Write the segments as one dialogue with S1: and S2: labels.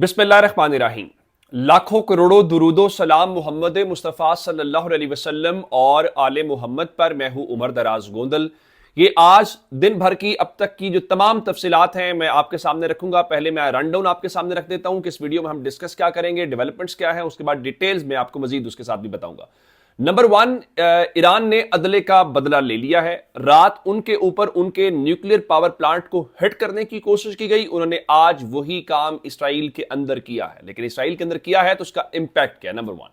S1: बिस्मिल्लाहिर्रहमानिर्रहीम। लाखों करोड़ों दुरूदो सलाम मोहम्मद मुस्तफ़ा सल्लल्लाहु अलैहि वसल्लम और आले मोहम्मद पर। मैं हूं उमर दराज गोंदल। ये आज दिन भर की अब तक की जो तमाम तफसीलात हैं मैं आपके सामने रखूंगा। पहले मैं रनडाउन आपके सामने रख देता हूं कि इस वीडियो में हम डिस्कस क्या करेंगे, डेवलपमेंट्स क्या है, उसके बाद डिटेल्स में आपको मजीद उसके साथ भी बताऊंगा। नंबर वन, ईरान ने अदले का बदला ले लिया है। रात उनके ऊपर उनके न्यूक्लियर पावर प्लांट को हिट करने की कोशिश की गई। उन्होंने आज वही काम इसराइल के अंदर किया है, लेकिन इसराइल के अंदर किया है तो उसका इंपैक्ट क्या है, नंबर वन।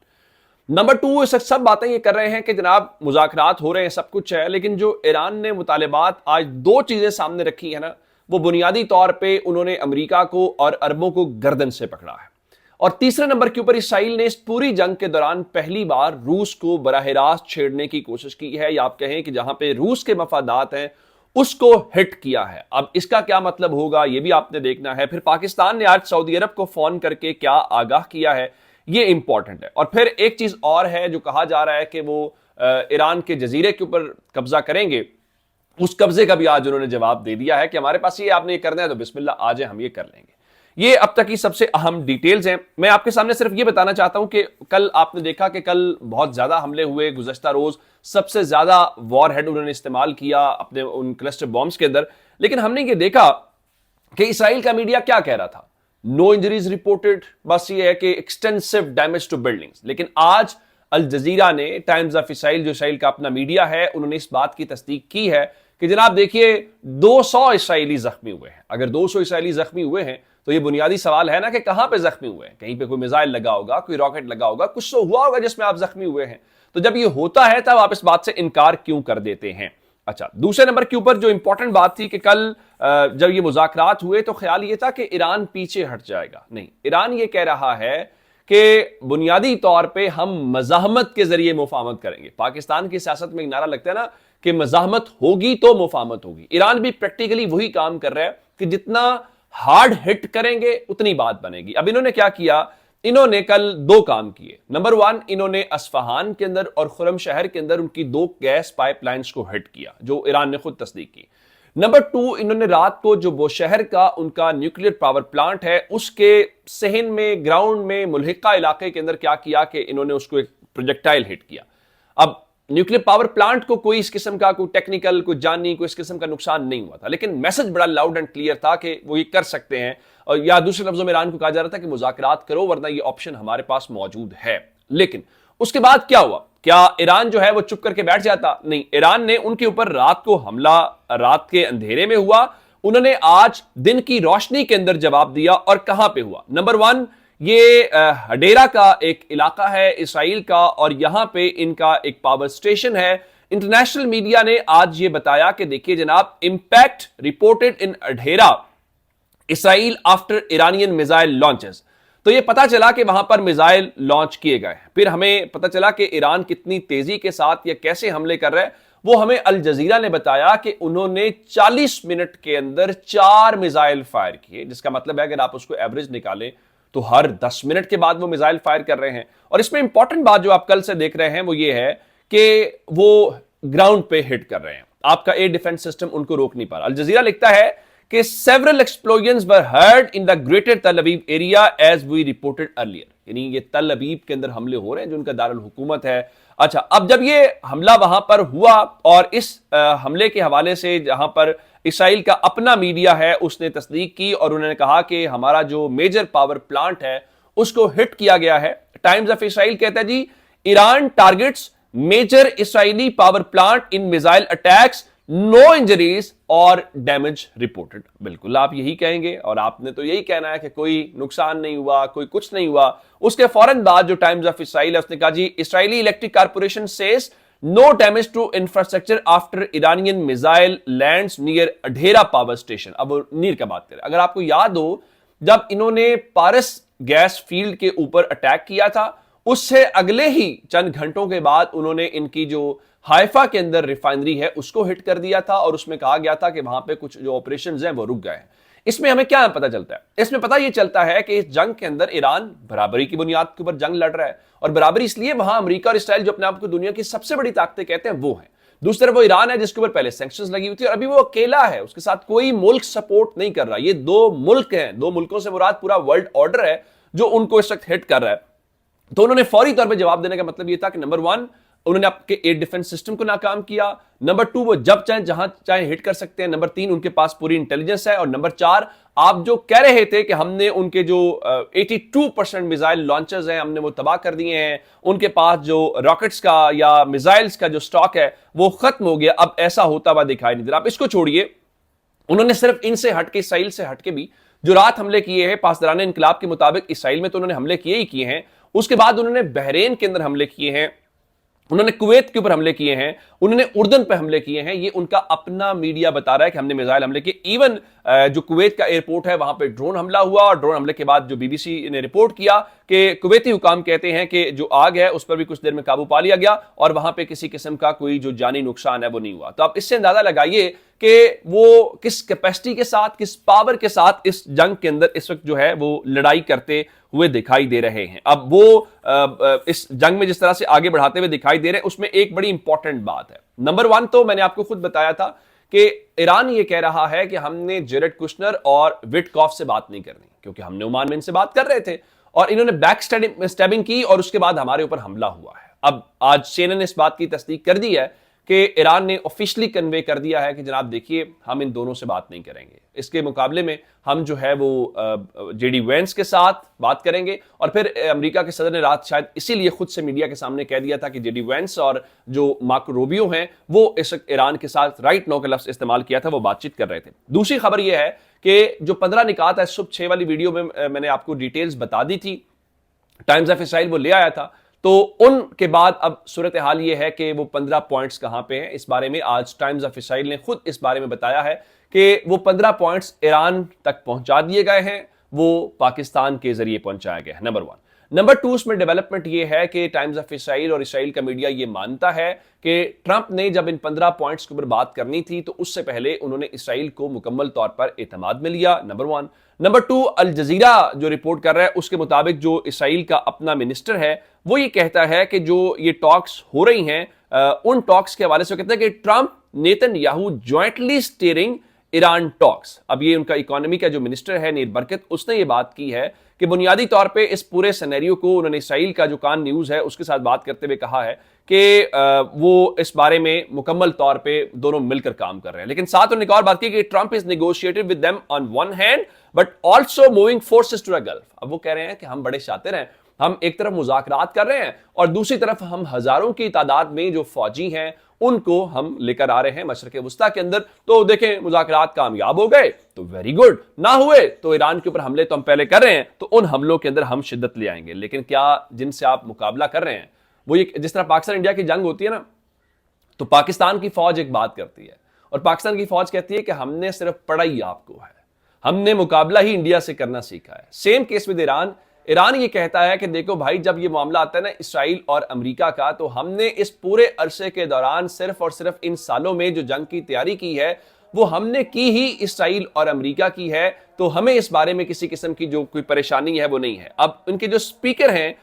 S1: नंबर टू, सब बातें ये कर रहे हैं कि जनाब मुज़ाकरात हो रहे हैं, सब कुछ है, लेकिन जो ईरान ने मुतालिबात आज दो चीजें सामने रखी है ना, वो बुनियादी तौर पर उन्होंने अमरीका को और अरबों को गर्दन से पकड़ा है। और तीसरे नंबर के ऊपर इसराइल ने इस पूरी जंग के दौरान पहली बार रूस को बराह रास्त छेड़ने की कोशिश की है, या आप कहें कि जहां पे रूस के मफादात हैं उसको हिट किया है। अब इसका क्या मतलब होगा ये भी आपने देखना है। फिर पाकिस्तान ने आज सऊदी अरब को फोन करके क्या आगाह किया है, ये इंपॉर्टेंट है। और फिर एक चीज और है जो कहा जा रहा है कि वो ईरान के जजीरे के ऊपर कब्जा करेंगे। उस कब्जे का भी आज उन्होंने जवाब दे दिया है कि हमारे पास ये आपने ये करना है तो बिस्मिल्लाह आ जाए, हम ये कर लेंगे। ये अब तक की सबसे अहम डिटेल्स हैं। मैं आपके सामने सिर्फ ये बताना चाहता हूं कि कल आपने देखा कि कल बहुत ज्यादा हमले हुए। गुज़श्ता रोज सबसे ज्यादा वॉर हेड उन्होंने इस्तेमाल किया अपने उन क्लस्टर बॉम्ब्स के अंदर। लेकिन हमने ये देखा कि इसराइल का मीडिया क्या कह रहा था, नो इंजरीज रिपोर्टेड, बस ये है कि एक्सटेंसिव डैमेज टू बिल्डिंग्स। लेकिन आज अल जजीरा ने, टाइम्स ऑफ इसराइल जो इसराइल का अपना मीडिया है, उन्होंने इस बात की तस्दीक की है कि जनाब देखिए 200 इसराइली जख्मी हुए हैं। अगर 200 इसराइली जख्मी हुए हैं तो ये बुनियादी सवाल है ना कि कहां पे जख्मी हुए हैं। कहीं पे कोई मिसाइल लगा होगा, कोई रॉकेट लगा होगा, कुछ तो हुआ होगा जिसमें आप जख्मी हुए हैं। तो जब ये होता है तब आप इस बात से इनकार क्यों कर देते हैं। अच्छा, दूसरे नंबर के ऊपर जो इंपॉर्टेंट बात थी कि कल जब ये मुज़ाकरात हुए तो ख्याल ये था कि ईरान पीछे हट जाएगा। नहीं, ईरान ये कह रहा है कि बुनियादी तौर पे हम मज़ाहमत के जरिए मुफाहमत करेंगे। पाकिस्तान की सियासत में एक नारा लगता है ना कि मज़ाहमत होगी तो मुफाहमत होगी। ईरान भी प्रैक्टिकली वही काम कर रहा है कि जितना हार्ड हिट करेंगे उतनी बात बनेगी। अब इन्होंने क्या किया, इन्होंने कल दो काम किए। नंबर वन, इन्होंने अस्फहान के अंदर और खुरम शहर के अंदर उनकी दो गैस पाइपलाइंस को हिट किया, जो ईरान ने खुद तस्दीक की। नंबर टू, इन्होंने रात को जो वो शहर का उनका न्यूक्लियर पावर प्लांट है उसके सहन में, ग्राउंड में, मुल्हिका इलाके के अंदर क्या किया कि इन्होंने उसको एक प्रोजेक्टाइल हिट किया। अब न्यूक्लियर पावर प्लांट को कोई इस किस्म का कोई टेक्निकल, कोई जानी, कोई इस किस्म का नुकसान नहीं हुआ था, लेकिन मैसेज बड़ा लाउड एंड क्लियर था कि वो ये कर सकते हैं। और या दूसरे लफ्जों में ईरान को कहा जा रहा था कि मुज़ाकरात करो वरना ये ऑप्शन हमारे पास मौजूद है। लेकिन उसके बाद क्या हुआ, क्या ईरान जो है वो चुप करके बैठ जाता? नहीं, ईरान ने उनके ऊपर रात को हमला रात के अंधेरे में हुआ। उन्होंने आज दिन की रोशनी के अंदर जवाब दिया। और कहां पे हुआ? नंबर वन, ये हडेरा का एक इलाका है इसराइल का, और यहां पे इनका एक पावर स्टेशन है। इंटरनेशनल मीडिया ने आज ये बताया कि देखिए जनाब, impact reported in Hadera Israel after Iranian missile launches. तो ये पता चला कि वहां पर मिसाइल लॉन्च किए गए। फिर हमें पता चला कि ईरान कितनी तेजी के साथ या कैसे हमले कर रहा है, वो हमें अल जजीरा ने बताया कि उन्होंने 40 मिनट के अंदर 4 मिसाइल फायर किए, जिसका मतलब है अगर आप उसको एवरेज निकालें तो हर 10 मिनट के बाद वो मिसाइल फायर कर रहे हैं। और इसमें इंपॉर्टेंट बात जो आप कल से देख रहे हैं वो ये है कि वो ग्राउंड पे हिट कर रहे हैं, आपका एयर डिफेंस सिस्टम उनको रोक नहीं पा रहा। अल जजीरा लिखता है कि several explosions were heard in the greater Tel Aviv area as we reported earlier. यानी ये तल अवीव के अंदर हमले हो रहे हैं जो उनका दारुल हुकूमत है। अच्छा, अब जब ये हमला वहां पर हुआ और इस हमले के हवाले से जहां पर इसराइल का अपना मीडिया है उसने तस्दीक की और उन्होंने कहा कि हमारा जो मेजर पावर प्लांट है उसको हिट किया गया है। टाइम्स ऑफ इसराइल कहता है जी, Iran targets major Israeli power plant in missile attacks, no injuries or damage reported. बिल्कुल आप यही कहेंगे और आपने तो यही कहना है कि कोई नुकसान नहीं हुआ, कोई कुछ नहीं हुआ। उसके फौरन बाद जो टाइम्स ऑफ इसराइल है उसने कहा जी, Israeli electric corporation says no damage to infrastructure after Iranian missile lands near Hadera power station. अब नीर का बात करें, अगर आपको याद हो जब इन्होंने पारस गैस फील्ड के ऊपर अटैक किया था, उससे अगले ही चंद घंटों के बाद उन्होंने इनकी जो हाइफा के अंदर रिफाइनरी है उसको हिट कर दिया था और उसमें कहा गया था कि वहां पे कुछ जो ऑपरेशंस हैं वो रुक गए हैं। इसमें हमें क्या पता चलता है? इसमें पता यह चलता है कि इस जंग के अंदर ईरान बराबरी की बुनियाद के ऊपर जंग लड़ रहा है, और बराबरी इसलिए वहां अमेरिका और इसराइल जो अपने आप को दुनिया की सबसे बड़ी ताकतें कहते हैं वो है। दूसरी तरफ वो ईरान है जिसके ऊपर पहले सैंक्शंस लगी हुई थी और अभी वो अकेला है, उसके साथ कोई मुल्क सपोर्ट नहीं कर रहा। ये दो मुल्क हैं, दो मुल्कों से मुराद पूरा वर्ल्ड ऑर्डर है जो उनको इस वक्त हिट कर रहा है। तो उन्होंने फौरी तौर पे जवाब देने का मतलब ये था कि नंबर 1 उन्होंने आपके एयर डिफेंस सिस्टम को नाकाम किया, नंबर 2 वो जब चाहे जहां चाहे हिट कर सकते हैं, नंबर 3 उनके पास पूरी इंटेलिजेंस है, और नंबर 4 आप जो कह रहे थे कि हमने उनके जो 82% मिसाइल लॉन्चर्स हैं हमने वो तबाह कर दिए हैं, उनके पास जो रॉकेट्स का या मिसाइल्स का जो स्टॉक है वो खत्म हो गया, अब ऐसा होता हुआ दिखाई नहीं दे रहा। आप इसको छोड़िए, उन्होंने सिर्फ इनसे हटके, इसराइल से हटके भी जो रात हमले किए हैं पासदारान इनकलाब के मुताबिक इसराइल में तो उन्होंने हमले किए ही किए हैं, उसके बाद उन्होंने बहरीन के अंदर हमले किए हैं, उन्होंने कुवैत के ऊपर हमले किए हैं, उन्होंने उर्दन पे हमले किए हैं। ये उनका अपना मीडिया बता रहा है कि हमने मिसाइल हमले किए। इवन जो कुवैत का एयरपोर्ट है वहां पे ड्रोन हमला हुआ, और ड्रोन हमले के बाद जो बीबीसी ने रिपोर्ट किया कि कुवैती हुकाम कहते हैं कि जो आग है उस पर भी कुछ देर में काबू पा लिया गया और वहां पे किसी किस्म का कोई जो जानी नुकसान है वो नहीं हुआ। तो आप इससे अंदाजा लगाइए कि वो किस कैपेसिटी के साथ, किस पावर के साथ इस जंग के अंदर इस वक्त जो है वो लड़ाई करते हुए दिखाई दे रहे हैं। अब वो इस जंग में जिस तरह से आगे बढ़ाते हुए दिखाई दे रहे हैं उसमें एक बड़ी इंपॉर्टेंट बात है। नंबर 1 तो मैंने आपको खुद बताया था कि ईरान ये कह रहा है कि हमने जेरेड कुशनर और विटकॉफ से बात नहीं करनी, क्योंकि हमने ओमान में इनसे बात कर रहे थे और इन्होंने बैक स्टैबिंग की और उसके बाद हमारे ऊपर हमला हुआ है। अब आज CNN ने इस बात की तस्दीक कर दी है कि ईरान ने ऑफिशियली कन्वे कर दिया है कि जनाब देखिए हम इन दोनों से बात नहीं करेंगे, इसके मुकाबले में हम जो है वो JD Vance के साथ बात करेंगे। और फिर अमेरिका के सदर ने रात शायद इसीलिए खुद से मीडिया के सामने कह दिया था कि JD Vance और जो मार्को रूबियो हैं वो इस ईरान के साथ राइट नो का लफ्ज इस्तेमाल किया था, वो बातचीत कर रहे थे। दूसरी खबर यह है कि जो 15 निकात है, सुबह 6 वाली वीडियो में मैंने आपको डिटेल्स बता दी थी, टाइम्स ऑफ इसराइल वो ले आया था, तो उनके बाद अब सूरत हाल ये है कि वो 15 पॉइंट्स कहां पे हैं, इस बारे में आज टाइम्स ऑफ इसराइल ने खुद इस बारे में बताया है कि वो 15 पॉइंट्स ईरान तक पहुंचा दिए गए हैं, वो पाकिस्तान के जरिए पहुंचाया गया है, नंबर 1। नंबर 2 उसमें डेवलपमेंट ये है कि टाइम्स ऑफ इसराइल और इसराइल का मीडिया ये मानता है कि ट्रंप ने जब इन 15 पॉइंट्स के ऊपर बात करनी थी तो उससे पहले उन्होंने इसराइल को मुकम्मल तौर पर एतमाद में लिया, नंबर 1। नंबर 2 अल जजीरा जो रिपोर्ट कर रहा है उसके मुताबिक जो इसराइल का अपना मिनिस्टर है वो ये कहता है कि जो ये टॉक्स हो रही हैं उन टॉक्स के हवाले से कहते हैं कि Trump Netanyahu jointly steering Iran talks. अब ये उनका इकोनॉमी का जो मिनिस्टर है नीर बरकत, उसने ये बात की है कि बुनियादी तौर पे इस पूरे सिनेरियो को उन्होंने इसराइल का जो कान न्यूज है उसके साथ बात करते हुए कहा है कि वो इस बारे में मुकम्मल तौर पे दोनों मिलकर काम कर रहे हैं। लेकिन साथ उन्होंने एक और बात की कि Trump is negotiated with them on one hand but also moving forces to the Gulf. अब वो कह रहे हैं कि हम बड़े शातिर हैं, हम एक तरफ मुज़ाकरात कर रहे हैं और दूसरी तरफ हम हजारों की तादाद में जो फौजी हैं उनको हम लेकर आ रहे हैं मशरक़ वुस्ता के अंदर। तो देखें, मुज़ाकरात कामयाब हो गए तो वेरी गुड, ना हुए तो ईरान के ऊपर हमले तो हम पहले कर रहे हैं, तो उन हमलों के अंदर हम शिद्दत ले आएंगे। लेकिन क्या जिनसे आप मुकाबला कर रहे हैं वो ये, जिस तरह पाकिस्तान इंडिया की जंग होती है ना, तो पाकिस्तान की फौज एक बात करती है और पाकिस्तान की फौज कहती है कि हमने सिर्फ पढ़ा ही आपको है, हमने मुकाबला ही इंडिया से करना सीखा है। Same case with Iran. Iran ये कहता है कि देखो भाई, जब ये मामला आता है ना इसराइल और अमेरिका का, तो हमने इस पूरे अरसे के दौरान सिर्फ और सिर्फ इन सालों में जो जंग की तैयारी की है वो हमने की ही इसराइल और अमेरिका की है, तो हमें इस बारे में किसी किस्म की जो कोई परेशानी है वो नहीं है। अब उनके जो स्पीकर हैं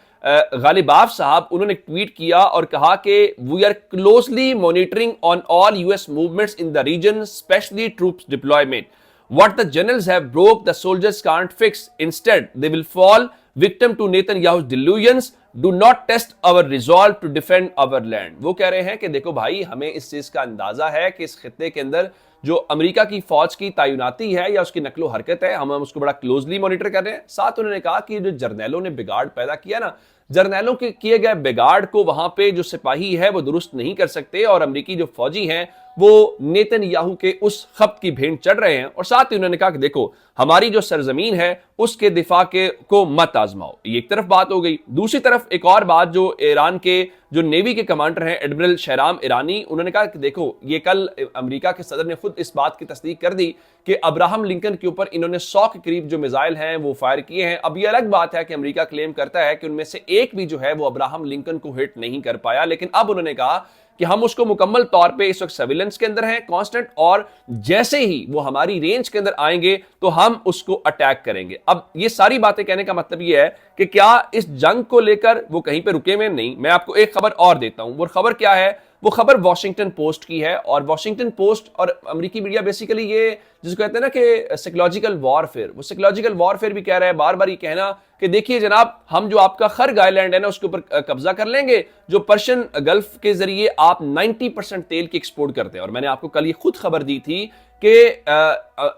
S1: गालिबाफ साहब, उन्होंने ट्वीट किया और कहा कि we are closely monitoring on all US movements in the region, specially troops deployment. What the generals have broke, the soldiers can't fix. Instead, they will fall victim to Netanyahu's delusions. Do not test our resolve to defend our land. वो कह रहे हैं कि देखो भाई, हमें इस चीज का अंदाजा है कि इस खित्ते के अंदर जो अमेरिका की फौज की तैनाती है या उसकी नकलो हरकत है, हम उसको बड़ा क्लोजली मॉनिटर कर रहे हैं। साथ उन्होंने कहा कि जो जर्नैलों ने बिगाड़ पैदा किया ना, जर्नैलों के किए गए बिगाड़ को वहां पे जो सिपाही है वो दुरुस्त नहीं कर सकते और अमेरिकी जो फौजी हैं वो नेतन्याहू के उस खप्त की भेंट चढ़ रहे हैं। और साथ ही उन्होंने कहा कि देखो, हमारी जो सरजमीन है उसके दिफा के को मत आजमाओ। ये एक तरफ बात हो गई। दूसरी तरफ एक और बात, जो ईरान के जो नेवी के कमांडर हैं एडमिरल शहराम ईरानी, उन्होंने कहा कि देखो, ये कल अमेरिका के सदर ने खुद इस बात की तस्दीक कर दी कि अब्राहम लिंकन के ऊपर इन्होंने 100 के करीब जो मिसाइल हैं वो फायर किए हैं। अब ये अलग बात है कि अमेरिका क्लेम करता है कि उनमें से एक भी जो है वो अब्राहम लिंकन को हिट नहीं कर पाया, लेकिन अब उन्होंने कहा कि हम उसको मुकम्मल तौर पे इस वक्त सर्विलेंस के अंदर हैं कांस्टेंट, और जैसे ही वो हमारी रेंज के अंदर आएंगे तो हम उसको अटैक करेंगे। अब ये सारी बातें कहने का मतलब ये है कि क्या इस जंग को लेकर वो कहीं पे रुके हुए नहीं। मैं आपको एक खबर और देता हूं। वो खबर क्या है? وہ خبر واشنگٹن پوسٹ کی ہے، اور واشنگٹن پوسٹ اور امریکی میڈیا بیسیکلی یہ جس کو کہتے ہیں نا کہ سائیکولوجیکل وارفیئر، وہ سائیکولوجیکل وارفیئر بھی کہہ رہا ہے، بار بار یہ کہنا کہ دیکھیے جناب ہم جو آپ کا خرگ آئی لینڈ ہے نا اس کے اوپر قبضہ کر لیں گے، جو پرشین گلف کے ذریعے آپ 90% تیل کی ایکسپورٹ کرتے ہیں۔ اور میں نے آپ کو کل یہ خود خبر دی تھی کہ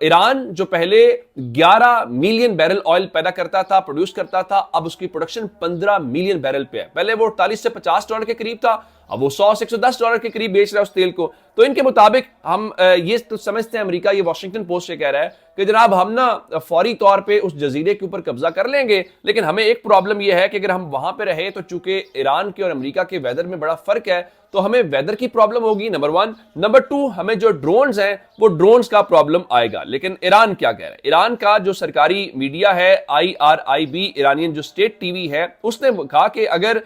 S1: ایران جو پہلے 11 ملین بیرل آئل پیدا کرتا تھا، پروڈیوس کرتا تھا، اب اس کی پروڈکشن 15 ملین بیرل پہ ہے۔ پہلے وہ 48 سے 50 ڈالر کے قریب تھا، اب وہ 100 سے 110 ڈالر کے قریب بیچ رہا ہے اس تیل کو۔ تو ان کے مطابق ہم یہ تو سمجھتے ہیں، امریکہ یہ واشنگٹن پوسٹ سے کہہ رہا ہے کہ جناب ہم نا فوری طور پہ اس جزیرے کے اوپر قبضہ کر لیں گے، لیکن ہمیں ایک پرابلم یہ ہے کہ اگر ہم وہاں پہ رہے تو چونکہ ایران کے اور امریکہ کے ویدر میں بڑا فرق ہے تو ہمیں ویدر کی پرابلم ہوگی، نمبر 1۔ نمبر 2، ہمیں جو ڈرونز ہیں وہ ڈرونز کا پرابلم آئے گا۔ لیکن ایران کیا کہہ رہا ہے؟ ایران کا جو سرکاری میڈیا ہے IRIB، ایرانین جو اسٹیٹ ٹی وی ہے، اس نے کہا کہ اگر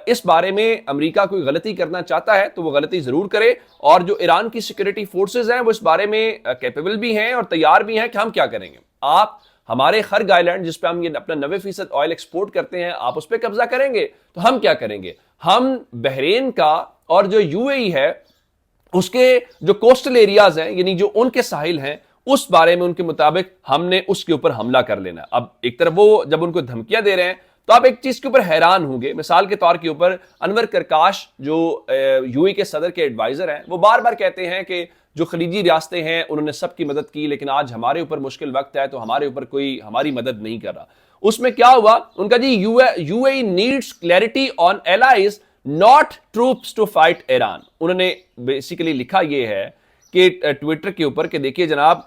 S1: اس بارے میں امریکہ کوئی غلطی کرنا چاہتا ہے تو وہ غلطی ضرور کرے، اور جو ایران کی سیکورٹی فورسز ہیں وہ اس بارے میں کیپیبل بھی ہیں اور تیار بھی ہیں کہ ہم کیا کریں گے۔ آپ ہمارے خرگ آئی لینڈ جس پہ ہم یہ اپنا 90% آئل ایکسپورٹ کرتے ہیں، آپ اس پہ قبضہ کریں گے تو ہم کیا کریں گے؟ ہم بحرین کا اور جو UAE ہے اس کے جو کوسٹل ایریاز ہیں، یعنی جو ان کے ساحل ہیں، اس بارے میں ان کے مطابق ہم نے اس کے اوپر حملہ کر لینا۔ اب ایک طرف وہ جب ان کو دھمکیاں دے رہے ہیں تو آپ ایک چیز کے اوپر حیران ہوں گے۔ مثال کے طور کے اوپر انور کرکاش جو UAE کے صدر کے ایڈوائزر ہیں، وہ بار بار کہتے ہیں کہ جو خلیجی ریاستیں ہیں انہوں نے سب کی مدد کی، لیکن آج ہمارے اوپر مشکل وقت ہے تو ہمارے اوپر کوئی ہماری مدد نہیں کر رہا۔ اس میں کیا ہوا ان کا جی، UAE needs clarity on allies not troops to fight Iran. انہوں نے بیسیکلی لکھا یہ ہے کہ ٹویٹر کے اوپر کہ دیکھیے جناب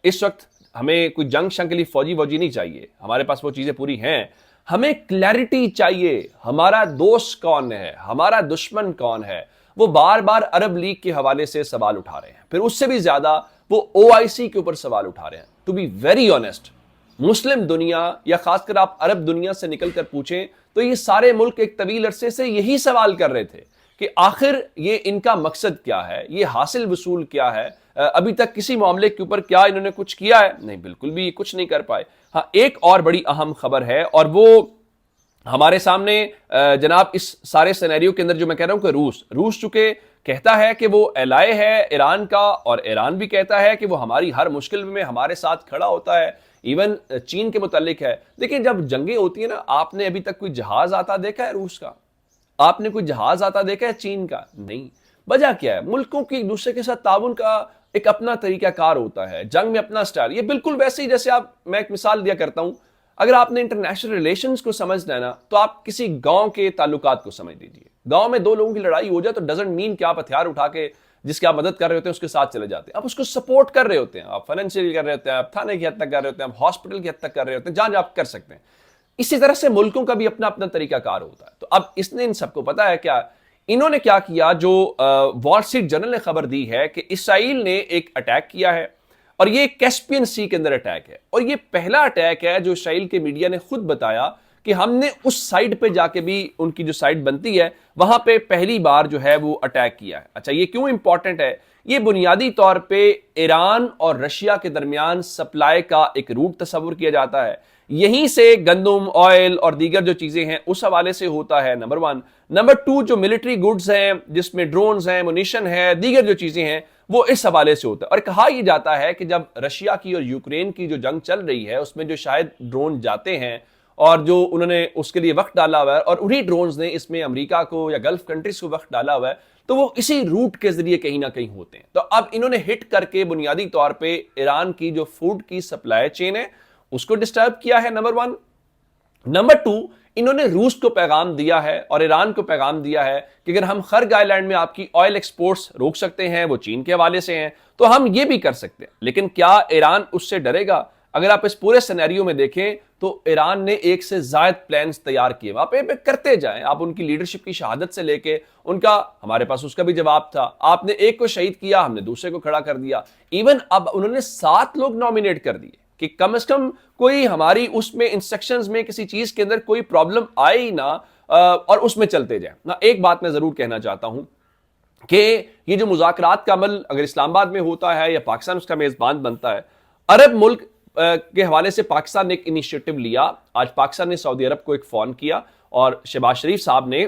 S1: اس وقت ہمیں کوئی جنگ شنگ کے لیے فوجی نہیں چاہیے، ہمارے پاس وہ چیزیں پوری ہیں، ہمیں کلیئرٹی چاہیے، ہمارا دوست کون ہے، ہمارا دشمن کون ہے۔ وہ بار بار عرب لیگ کے حوالے سے سوال اٹھا رہے ہیں، پھر اس سے بھی زیادہ وہ OIC کے اوپر سوال اٹھا رہے ہیں۔ ٹو بی ویری آنیسٹ، مسلم دنیا یا خاص کر آپ عرب دنیا سے نکل کر پوچھیں تو یہ سارے ملک ایک طویل عرصے سے یہی سوال کر رہے تھے کہ آخر یہ ان کا مقصد کیا ہے، یہ حاصل وصول کیا ہے۔ ابھی تک کسی معاملے کے اوپر کیا انہوں نے کچھ کیا ہے؟ نہیں، بالکل بھی کچھ نہیں کر پائے۔ ہاں، ایک اور بڑی اہم خبر ہے اور وہ ہمارے سامنے جناب اس سارے سینیریو کے اندر جو میں کہہ رہا ہوں کہ روس چونکہ کہتا ہے کہ وہ ایلائے ہے ایران کا، اور ایران بھی کہتا ہے کہ وہ ہماری ہر مشکل میں ہمارے ساتھ کھڑا ہوتا ہے، ایون چین کے متعلق ہے۔ لیکن جب جنگیں ہوتی ہیں نا، آپ نے ابھی تک کوئی جہاز آتا دیکھا ہے روس کا؟ آپ نے کوئی جہاز آتا دیکھا ہے چین کا؟ نہیں۔ وجہ کیا ہے؟ ملکوں کی ایک دوسرے کے ساتھ تعاون کا ایک اپنا طریقہ کار ہوتا ہے، جنگ میں اپنا سٹائل۔ یہ بالکل ویسے ہی جیسے میں ایک مثال دیا کرتا ہوں، اگر آپ نے انٹرنیشنل ریلیشنز کو سمجھنا ہے نا تو آپ کسی گاؤں کے تعلقات کو سمجھ لیجیے۔ گاؤں میں دو لوگوں کی لڑائی ہو جائے تو ڈزنٹ مین کہ آپ ہتھیار اٹھا کے جس کی آپ مدد کر رہے ہوتے ہیں اس کے ساتھ چلے جاتے ہیں، آپ اس کو سپورٹ کر رہے ہوتے ہیں، آپ فائنینشیل کر رہے ہوتے ہیں، آپ تھانے کی حد تک کر رہے ہوتے ہیں، آپ ہاسپٹل کی حد تک کر رہے ہوتے ہیں، جہاں آپ کر سکتے ہیں۔ اسی طرح سے ملکوں کا بھی اپنا اپنا طریقہ کار ہوتا ہے۔ تو اب اس نے ان سب کو پتا ہے کیا انہوں نے کیا کیا، جو وال اسٹریٹ جرنل نے خبر دی ہے کہ اسرائیل نے ایک اٹیک کیا ہے، اور یہ کیسپین سی کے اندر اٹیک ہے، اور یہ پہلا اٹیک ہے جو اسرائیل کے میڈیا نے خود بتایا کہ ہم نے اس سائٹ پہ جا کے بھی، ان کی جو سائٹ بنتی ہے وہاں پہ پہلی بار جو ہے وہ اٹیک کیا ہے۔ اچھا، یہ کیوں امپورٹنٹ ہے؟ یہ بنیادی طور پہ ایران اور رشیا کے درمیان سپلائی کا ایک روٹ تصور کیا جاتا ہے، یہیں سے گندم، آئل اور دیگر جو چیزیں ہیں اس حوالے سے ہوتا ہے، نمبر 1۔ نمبر 2، جو ملٹری گڈز ہیں جس میں ڈرونز ہیں، منیشن ہے، دیگر جو چیزیں ہیں وہ اس حوالے سے ہوتا ہے۔ اور کہا یہ جاتا ہے کہ جب رشیا کی اور یوکرین کی جو جنگ چل رہی ہے اس میں جو شاید ڈرون جاتے ہیں اور جو انہوں نے اس کے لیے وقت ڈالا ہوا ہے، اور انہی ڈرونز نے اس میں امریکہ کو یا گلف کنٹریز کو وقت ڈالا ہوا ہے، تو وہ اسی روٹ کے ذریعے کہیں نہ کہیں ہوتے ہیں۔ تو اب انہوں نے ہٹ کر کے بنیادی طور پہ ایران کی جو فوڈ کی سپلائی چین ہے اس کو ڈسٹرب کیا ہے، نمبر 1۔ نمبر 2، انہوں نے روس کو پیغام دیا ہے اور ایران کو پیغام دیا ہے کہ اگر ہم خرگ آئی لینڈ میں آپ کی آئل ایکسپورٹس روک سکتے ہیں، وہ چین کے حوالے سے ہیں، تو ہم یہ بھی کر سکتے ہیں۔ لیکن کیا ایران اس سے ڈرے گا؟ اگر آپ اس پورے سینیریو میں دیکھیں تو ایران نے ایک سے زائد پلانز تیار کیے، آپ کرتے جائیں، آپ ان کی لیڈرشپ کی شہادت سے لے کے ان کا، ہمارے پاس اس کا بھی جواب تھا، آپ نے ایک کو شہید کیا، ہم نے دوسرے کو کھڑا کر دیا۔ ایون اب انہوں نے 7 لوگ نامینیٹ کر دیے کہ کم از کم کوئی ہماری اس میں انسٹرکشنز میں کسی چیز کے اندر کوئی پرابلم آئے ہی نہ، اور اس میں چلتے جائیں نا۔ ایک بات میں ضرور کہنا چاہتا ہوں کہ یہ جو مذاکرات کا عمل اگر اسلام آباد میں ہوتا ہے یا پاکستان اس کا میزبان بنتا ہے، عرب ملک کے حوالے سے پاکستان نے ایک انیشیٹو لیا۔ آج پاکستان نے سعودی عرب کو ایک فون کیا اور شہباز شریف صاحب نے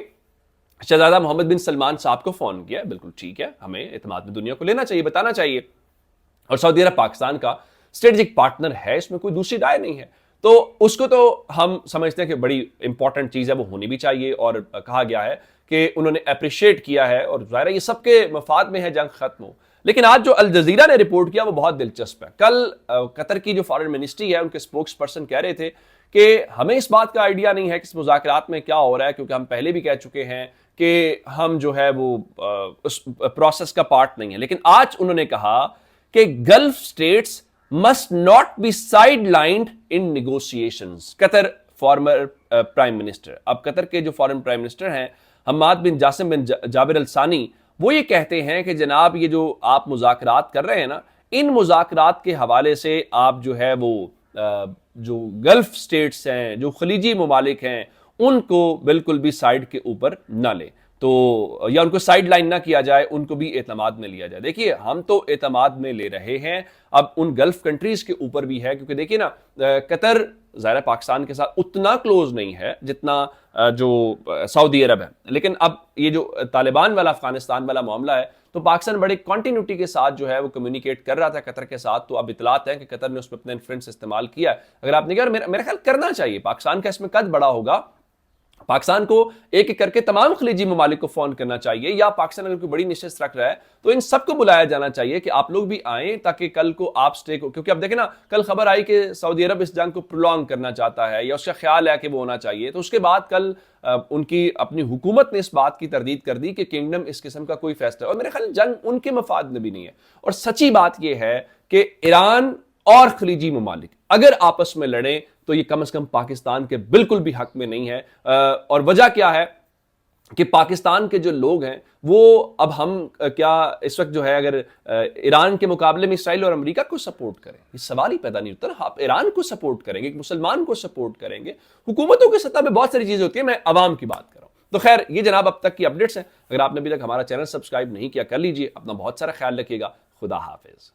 S1: शहजादा मोहम्मद बिन सलमान साहब को फोन किया, बिल्कुल ठीक है, हमें एतमाद में दुनिया को लेना चाहिए, बताना चाहिए, और सऊदी अरब पाकिस्तान का स्ट्रेटेजिक पार्टनर है, इसमें कोई दूसरी राय नहीं है, तो उसको तो हम समझते हैं कि बड़ी इंपॉर्टेंट चीज है, वो होनी भी चाहिए। और कहा गया है कि उन्होंने अप्रिशिएट किया है, और जाहिर है ये सबके मफाद में है जंग खत्म हो। लेकिन आज जो अल जजीरा ने रिपोर्ट किया वो बहुत दिलचस्प है। कल कतर की जो फॉरेन मिनिस्ट्री है, उनके स्पोक्स पर्सन कह रहे थे कि हमें इस बात का आइडिया नहीं है कि इस मुज़ाकरात में क्या हो रहा है, क्योंकि हम पहले भी कह चुके हैं कि हम जो है वो उस प्रोसेस का पार्ट नहीं है। लेकिन आज उन्होंने कहा कि gulf states must not be sidelined in negotiations. Qatar former prime minister, अब कतर के जो फॉरेन प्राइम मिनिस्टर हैं हम्माद बिन जासिम बिन जाबिर अल सानी, वो ये कहते हैं कि जनाब ये जो आप मुज़ाकरात कर रहे हैं ना, इन मुज़ाकरात के हवाले से आप जो है वो जो गल्फ स्टेट्स हैं, जो खलीजी ममालिक हैं, उनको बिल्कुल भी साइड के ऊपर ना ले, तो या उनको साइड लाइन ना किया जाए, उनको भी एतमाद में लिया जाए। देखिए हम तो एतमाद में ले रहे हैं, अब उन गल्फ कंट्रीज के ऊपर भी है, क्योंकि देखिए ना कतर ज़ाहिर पाकिस्तान के साथ उतना क्लोज नहीं है जितना जो सऊदी अरब है। लेकिन अब ये जो तालिबान वाला अफगानिस्तान वाला मामला है, तो पाकिस्तान बड़े कंटिन्यूटी के साथ जो है वो कम्युनिकेट कर रहा था कतर के साथ, तो अब इतलात है कि कतर ने उस पर अपना इन्फ्लुएंस इस्तेमाल किया। अगर आपने कहा, मेरा ख्याल करना चाहिए, पाकिस्तान का इसमें कद बड़ा होगा, पाकिस्तान को एक एक करके तमाम खलीजी ममालिक को फोन करना चाहिए, या पाकिस्तान अगर कोई बड़ी निश्चित रख रहा है तो इन सबको बुलाया जाना चाहिए कि आप लोग भी आएं, ताकि कल को आप स्टे को, क्योंकि अब देखें ना, कल खबर आई कि सऊदी अरब इस जंग को प्रोलॉन्ग करना चाहता है, या उसका ख्याल है कि वो होना चाहिए, तो उसके बाद कल उनकी अपनी हुकूमत ने इस बात की तरदीद कर दी कि किंगडम इस किस्म का कोई फैसला, और मेरे ख्याल जंग उनके मफाद में भी नहीं है। और सच्ची बात यह है कि ईरान और खलीजी ममालिक अगर आपस में लड़ें तो ये कम से कम पाकिस्तान के बिल्कुल भी हक में नहीं है। और वजह क्या है कि पाकिस्तान के जो लोग हैं वो, अब हम क्या इस वक्त जो है अगर ईरान के मुकाबले में इसराइल और अमेरिका को सपोर्ट करें, ये सवाल ही पैदा नहीं होता ना। आप ईरान को सपोर्ट करेंगे, मुसलमान को सपोर्ट करेंगे, हुकूमतों की सतह पे बहुत सारी चीजें होती है, मैं अवाम की बात कर रहा हूं। तो खैर ये जनाब अब तक की अपडेट्स हैं। अगर आपने अभी तक हमारा चैनल सब्सक्राइब नहीं किया, कर लीजिए। अपना बहुत सारा ख्याल रखिएगा। खुदा हाफिज।